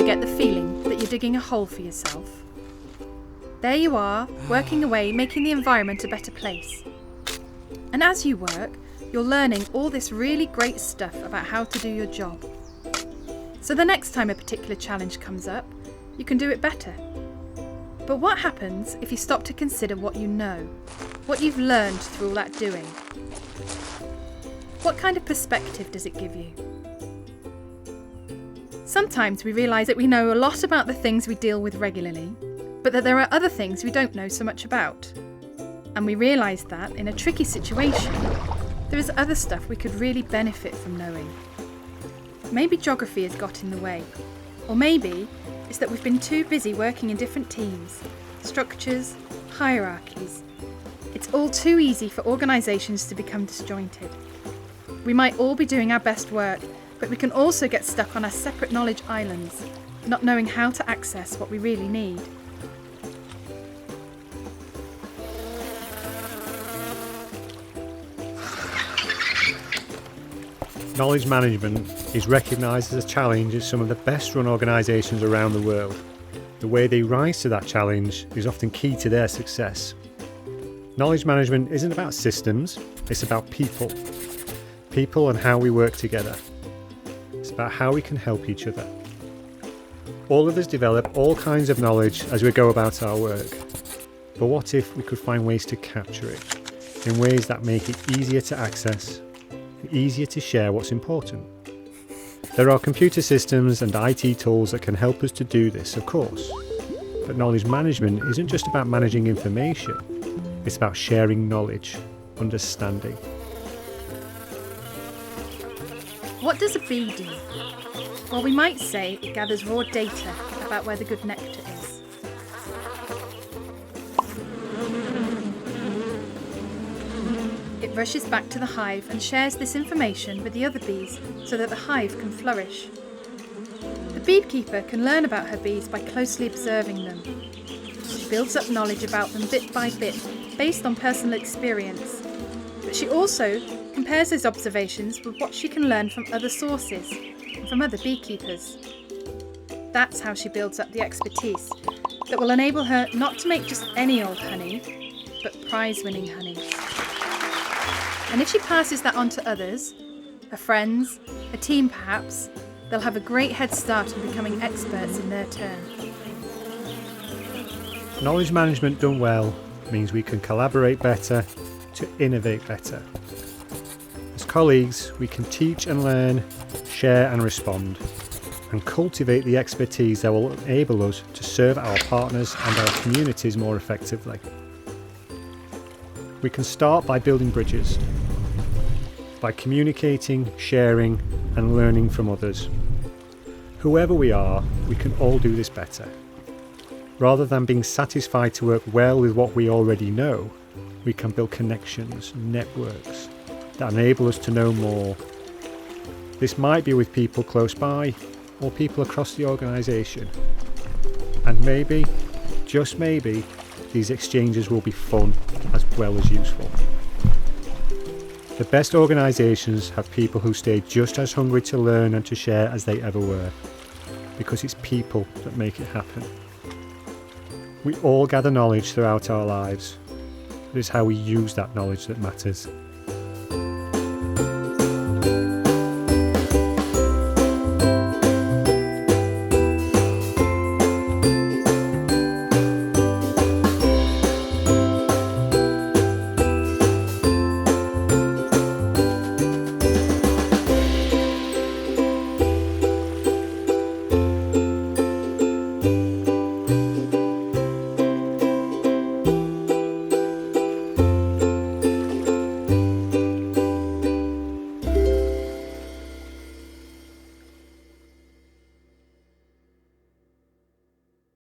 get the feeling that you're digging a hole for yourself? There you are, working away, making the environment a better place. And as you work, you're learning all this really great stuff about how to do your job. So the next time a particular challenge comes up, you can do it better. But what happens if you stop to consider what you know, what you've learned through all that doing? What kind of perspective does it give you? Sometimes we realise that we know a lot about the things we deal with regularly, but that there are other things we don't know so much about. And we realise that, in a tricky situation, there is other stuff we could really benefit from knowing. Maybe geography has got in the way, or maybe it's that we've been too busy working in different teams, structures, hierarchies. It's all too easy for organisations to become disjointed. We might all be doing our best work, but we can also get stuck on our separate knowledge islands, not knowing how to access what we really need. Knowledge management is recognised as a challenge at some of the best run organisations around the world. The way they rise to that challenge is often key to their success. Knowledge management isn't about systems, it's about people. People and how we work together. It's about how we can help each other. All of us develop all kinds of knowledge as we go about our work. But what if we could find ways to capture it in ways that make it easier to access, easier to share what's important? There are computer systems and IT tools that can help us to do this, of course. But knowledge management isn't just about managing information, it's about sharing knowledge, understanding. What does a bee do? Well, we might say it gathers raw data about where the good nectar is. It rushes back to the hive and shares this information with the other bees so that the hive can flourish. The beekeeper can learn about her bees by closely observing them. She builds up knowledge about them bit by bit, based on personal experience. But she also compares those observations with what she can learn from other sources and from other beekeepers. That's how she builds up the expertise that will enable her not to make just any old honey, but prize-winning honey. And if she passes that on to others, her friends, a team perhaps, they'll have a great head start on becoming experts in their turn. Knowledge management done well means we can collaborate better to innovate better. As colleagues, we can teach and learn, share and respond, and cultivate the expertise that will enable us to serve our partners and our communities more effectively. We can start by building bridges, by communicating, sharing, and learning from others. Whoever we are, we can all do this better. Rather than being satisfied to work well with what we already know, we can build connections, networks that enable us to know more. This might be with people close by or people across the organisation. And maybe, just maybe, these exchanges will be fun as well as useful. The best organisations have people who stay just as hungry to learn and to share as they ever were, because it's people that make it happen. We all gather knowledge throughout our lives. It is how we use that knowledge that matters.